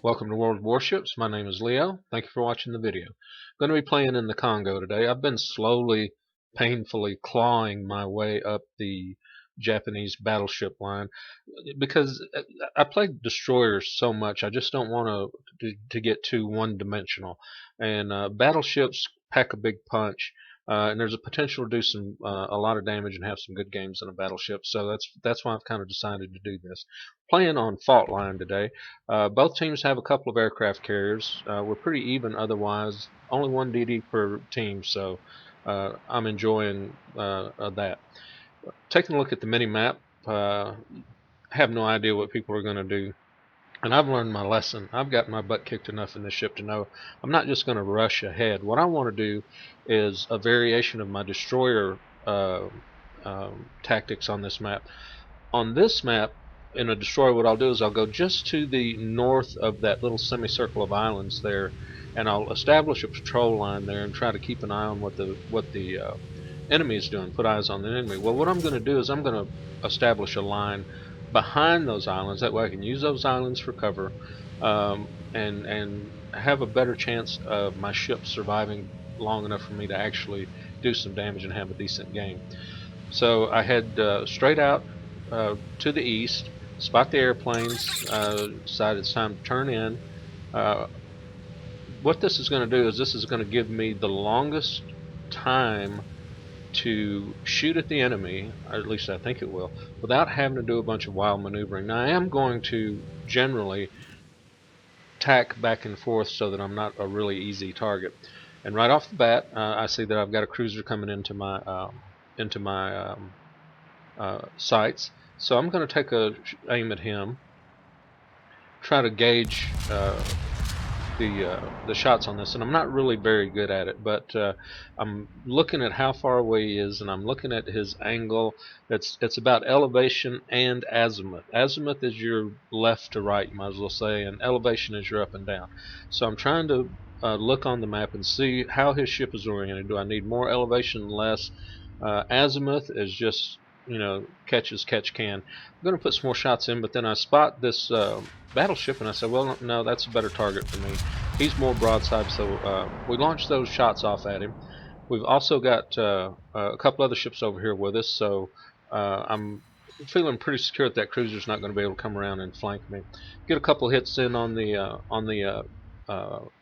Welcome to World Warships. My name is Leo. Thank you for watching the video. I'm going to be playing in the Congo today. I've been slowly, painfully clawing my way up the Japanese battleship line because I played destroyers so much. I just don't want to get too one-dimensional. And battleships pack a big punch. And there's a potential to do a lot of damage and have some good games in a battleship. So that's why I've kind of decided to do this. Playing on fault line today. Both teams have a couple of aircraft carriers. We're pretty even otherwise. Only one DD per team, so I'm enjoying that. Taking a look at the mini map, have no idea what people are going to do. And I've learned my lesson. I've got my butt kicked enough in this ship to know I'm not just going to rush ahead. What I want to do is a variation of my destroyer tactics on this map. On this map, in a destroyer, what I'll do is I'll go just to the north of that little semicircle of islands there, and I'll establish a patrol line there and try to keep an eye on what the enemy is doing. Put eyes on the enemy. Well, what I'm going to do is I'm going to establish a line behind those islands. That way, I can use those islands for cover, and have a better chance of my ship surviving long enough for me to actually do some damage and have a decent game. So I head straight out to the east, spot the airplanes, decide it's time to turn in. What this is going to do is this is going to give me the longest time to shoot at the enemy, or at least I think it will, without having to do a bunch of wild maneuvering. Now I am going to generally tack back and forth so that I'm not a really easy target. And right off the bat, I see that I've got a cruiser coming into my sights. So I'm going to take a aim at him, try to gauge the shots on this, and I'm not really very good at it, but I'm looking at how far away he is, and I'm looking at his angle. It's about elevation and azimuth. Azimuth is your left to right, you might as well say, and elevation is your up and down. So I'm trying to look on the map and see how his ship is oriented. Do I need more elevation, less? Azimuth is just catch as catch can. I'm going to put some more shots in, but then I spot this battleship, and I said, well, no, that's a better target for me. He's more broadside, so we launched those shots off at him. We've also got a couple other ships over here with us, so I'm feeling pretty secure that cruiser's not going to be able to come around and flank me. Get a couple hits in on the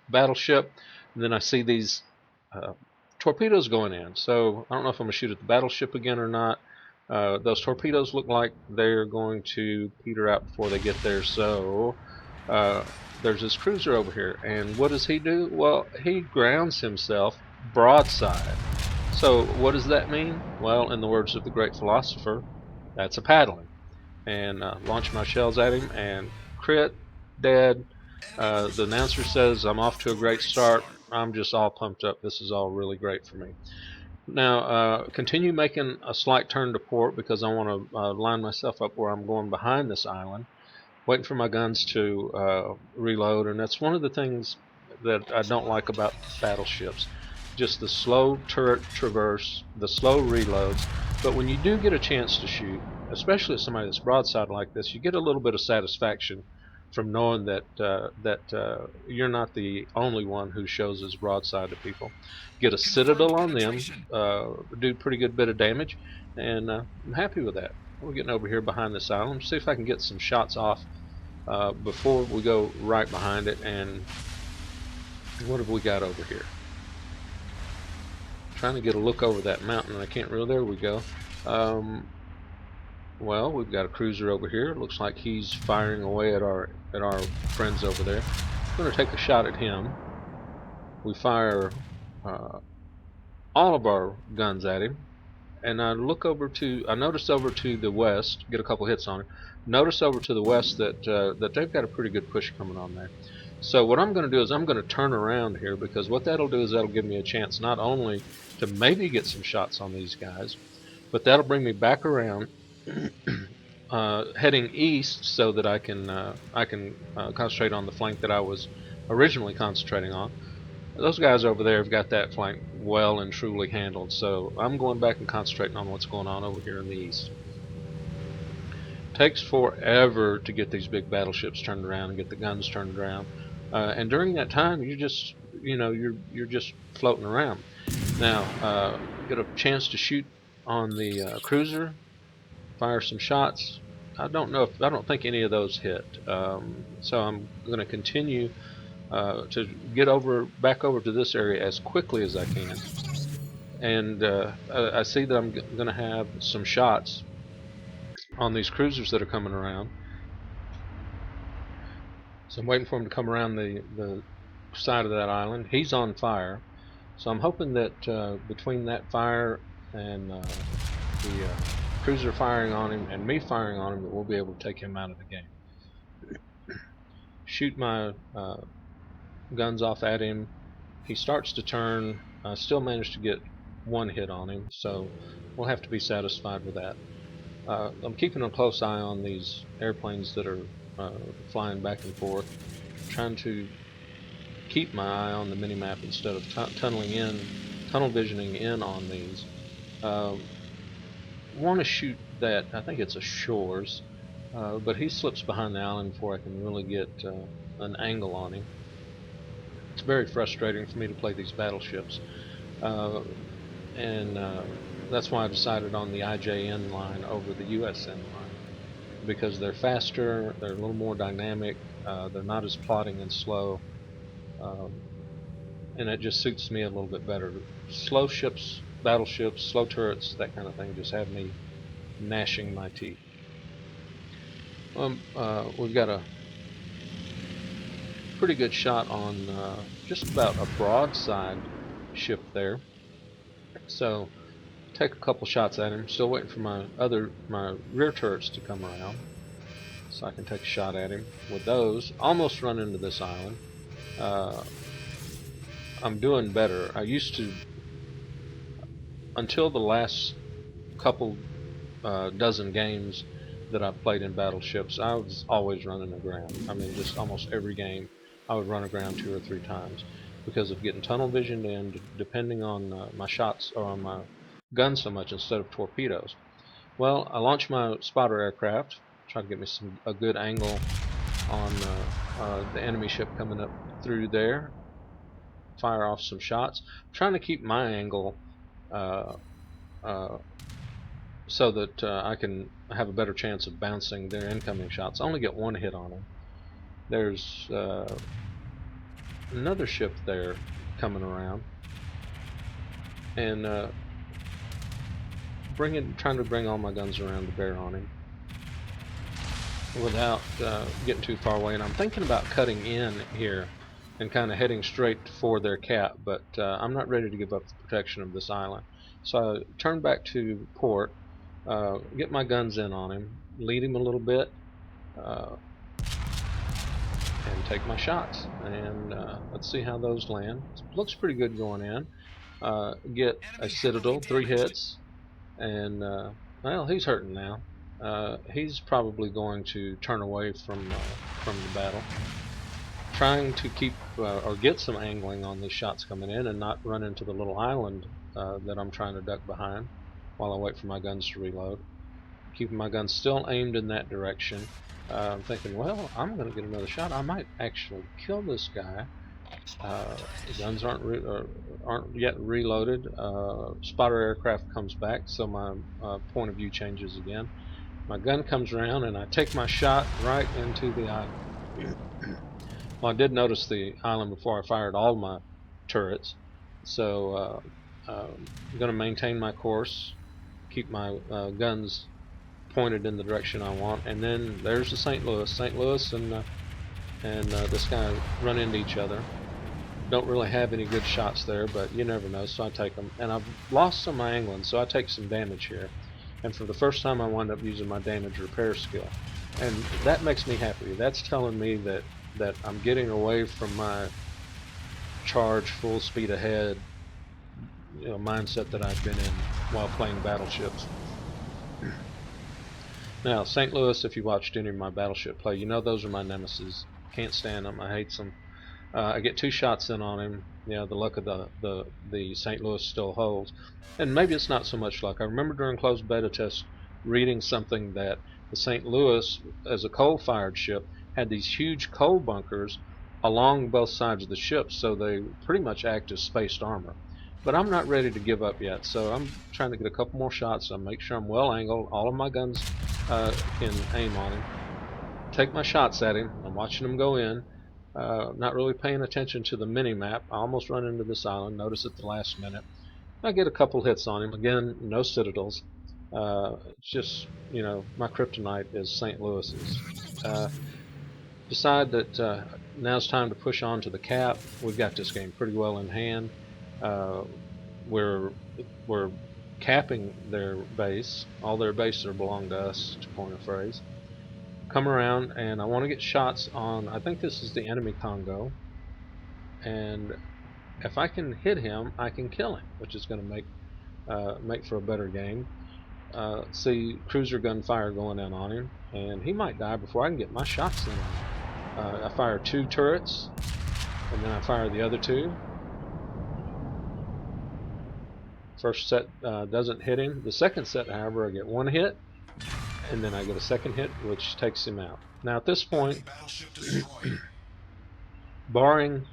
battleship, and then I see these torpedoes going in. So I don't know if I'm going to shoot at the battleship again or not. Those torpedoes look like they're going to peter out before they get there, so there's this cruiser over here, and what does he do? Well, he grounds himself broadside. So what does that mean? Well, in the words of the great philosopher, that's a paddling. And launch my shells at him, and crit, dead. The announcer says I'm off to a great start. I'm just all pumped up. This is all really great for me. Now, continue making a slight turn to port because I want to line myself up where I'm going behind this island, waiting for my guns to reload. And that's one of the things that I don't like about battleships, just the slow turret traverse, the slow reloads. But when you do get a chance to shoot, especially at somebody that's broadside like this, you get a little bit of satisfaction from knowing that you're not the only one who shows his broadside to people. Get a citadel on them, do a pretty good bit of damage, and I'm happy with that. We're getting over here behind this island. See if I can get some shots off before we go right behind it. And what have we got over here? Trying to get a look over that mountain, and I can't really. There we go. Well, we've got a cruiser over here. It looks like he's firing away at our friends over there. I'm going to take a shot at him. We fire all of our guns at him, and I notice over to the west, get a couple hits on it. Notice over to the west that they've got a pretty good push coming on there. So what I'm going to do is I'm going to turn around here, because what that'll do is that'll give me a chance not only to maybe get some shots on these guys, but that'll bring me back around heading east so that I can concentrate on the flank that I was originally concentrating on. Those guys over there have got that flank well and truly handled, so I'm going back and concentrating on what's going on over here in the east. Takes forever to get these big battleships turned around and get the guns turned around. And during that time, you just, you're just floating around. Now, get a chance to shoot on the cruiser, fire some shots. I don't think any of those hit. So I'm going to continue to get back over to this area as quickly as I can. And I see that I'm going to have some shots on these cruisers that are coming around. So I'm waiting for him to come around the side of that island. He's on fire. So I'm hoping that between that fire and the cruiser firing on him and me firing on him, that we'll be able to take him out of the game. Shoot my guns off at him. He starts to turn. I still managed to get one hit on him, so we'll have to be satisfied with that. I'm keeping a close eye on these airplanes that are flying back and forth, trying to keep my eye on the minimap instead of tunnel visioning in on these. Want to shoot that, I think it's a Shores, but he slips behind the island before I can really get an angle on him. It's very frustrating for me to play these battleships, and that's why I decided on the IJN line over the USN line, because they're faster, they're a little more dynamic, they're not as plodding and slow, and it just suits me a little bit better. Slow ships, battleships, slow turrets, that kind of thing just have me gnashing my teeth. We've got a pretty good shot on just about a broadside ship there. So take a couple shots at him. Still waiting for my rear turrets to come around, so I can take a shot at him with those. Almost run into this island. I'm doing better. I used to, until the last couple dozen games that I've played in battleships, I was always running aground. I mean, just almost every game I would run aground 2 or 3 times because of getting tunnel visioned and depending on my shots or on my gun so much instead of torpedoes. Well, I launched my spotter aircraft, try to get me a good angle on the enemy ship coming up through there. Fire off some shots, trying to keep my angle so that I can have a better chance of bouncing their incoming shots. I only get one hit on them. There's another ship there coming around, and trying to bring all my guns around to bear on him without getting too far away. And I'm thinking about cutting in here and kind of heading straight for their cap, but I'm not ready to give up the protection of this island. So I turn back to port, get my guns in on him, lead him a little bit, and take my shots. And let's see how those land. Looks pretty good going in. Get a Citadel, 3 hits, and well, he's hurting now. He's probably going to turn away from the battle, trying to keep or get some angling on these shots coming in and not run into the little island that I'm trying to duck behind while I wait for my guns to reload. Keeping my guns still aimed in that direction. I'm thinking, well, I'm going to get another shot. I might actually kill this guy. The guns aren't yet reloaded. Spotter aircraft comes back, so my point of view changes again. My gun comes around, and I take my shot right into the island. Well, I did notice the island before I fired all my turrets, so I'm going to maintain my course, keep my guns pointed in the direction I want, and then there's the St. Louis. St. Louis and this guy run into each other. Don't really have any good shots there, but you never know, so I take them. And I've lost some of my angling, so I take some damage here. And for the first time, I wind up using my damage repair skill, and that makes me happy. That's telling me that I'm getting away from my charge, full speed ahead, mindset that I've been in while playing battleships. Now, St. Louis, if you watched any of my battleship play, you know those are my nemesis. Can't stand them. I hate them. I get 2 shots in on him. The luck of the St. Louis still holds, and maybe it's not so much luck. I remember during closed beta tests reading something that The St. Louis, as a coal-fired ship, had these huge coal bunkers along both sides of the ship, so they pretty much act as spaced armor. But I'm not ready to give up yet, so I'm trying to get a couple more shots. I make sure I'm well angled. All of my guns can aim on him. Take my shots at him. I'm watching him go in. Not really paying attention to the mini map. I almost run into this island. Notice at the last minute. I get a couple hits on him. Again, no citadels. Just, my kryptonite is St. Louis's. Decide that now it's time to push on to the cap. We've got this game pretty well in hand. Uh, we're we're capping their base. All their bases belong to us, to coin a phrase. Come around, and I want to get shots on. I think this is the enemy Kongo, and if I can hit him, I can kill him, which is going to make for a better game. See cruiser gunfire going in on him, and he might die before I can get my shots in on him. I fire 2 turrets, and then I fire the other 2. First set doesn't hit him. The second set, however, I get 1 hit, and then I get a second hit, which takes him out. Now at this point, barring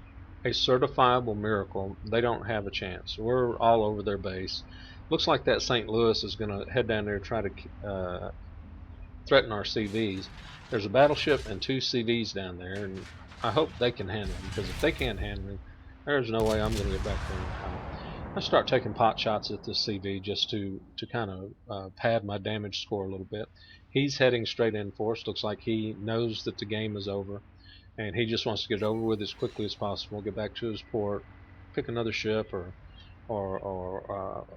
a certifiable miracle, they don't have a chance. We're all over their base. Looks like that St. Louis is going to head down there and try to threaten our CVs. There's a battleship and 2 CVs down there, and I hope they can handle them, because if they can't handle them, there's no way I'm going to get back there in time. I start taking pot shots at this CV just to kind of pad my damage score a little bit. He's heading straight in for us. Looks like he knows that the game is over, and he just wants to get it over with as quickly as possible, get back to his port, pick another ship, or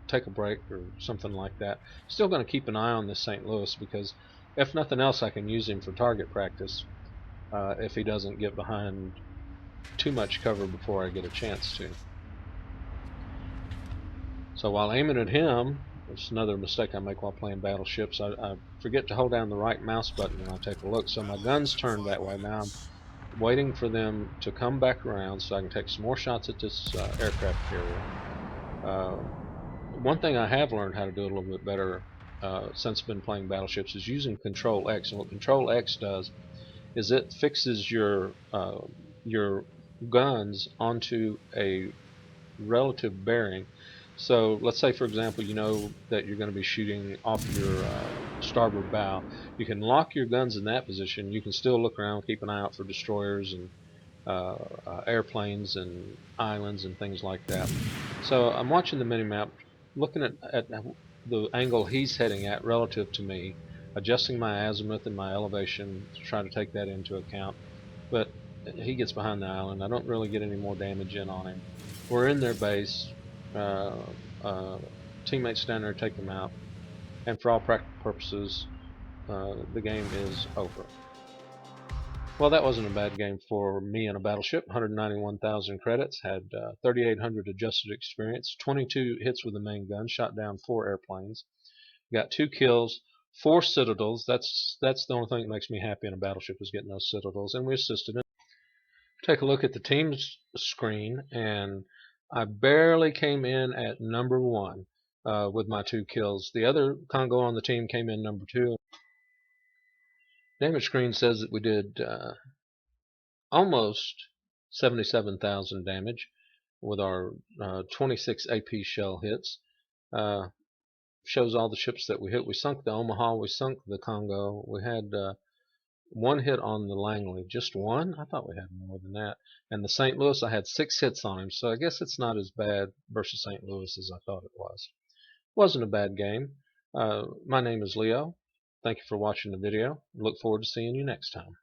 take a break or something like that. Still going to keep an eye on this St. Louis, because if nothing else, I can use him for target practice if he doesn't get behind too much cover before I get a chance to. So while aiming at him, it's another mistake I make while playing battleships. I forget to hold down the right mouse button when I take a look, so my gun's turned that way. Now I'm waiting for them to come back around so I can take some more shots at this aircraft carrier. One thing I have learned how to do a little bit better since I've been playing battleships is using Control X. And what Control X does is it fixes your guns onto a relative bearing. So let's say, for example, you know that you're going to be shooting off your starboard bow. You can lock your guns in that position. You can still look around, keep an eye out for destroyers and airplanes and islands and things like that. So I'm watching the minimap, looking at the angle he's heading at relative to me, adjusting my azimuth and my elevation to try to take that into account. But he gets behind the island. I don't really get any more damage in on him. We're in their base. Teammates down there take them out, and for all practical purposes, the game is over. Well, that wasn't a bad game for me in a battleship. 191,000 credits, had 3,800 adjusted experience, 22 hits with the main gun, shot down 4 airplanes, got 2 kills, 4 citadels. That's the only thing that makes me happy in a battleship, is getting those citadels, and we assisted. Take a look at the team's screen, and I barely came in at number 1 with my 2 kills. The other Kongo on the team came in number 2. Damage screen says that we did almost 77,000 damage with our 26 AP shell hits. Shows all the ships that we hit. We sunk the Omaha, we sunk the Kongo. We had 1 hit on the Langley, just 1? I thought we had more than that. And the St. Louis, I had 6 hits on him, so I guess it's not as bad versus St. Louis as I thought it was. Wasn't a bad game. My name is Leo. Thank you for watching the video. Look forward to seeing you next time.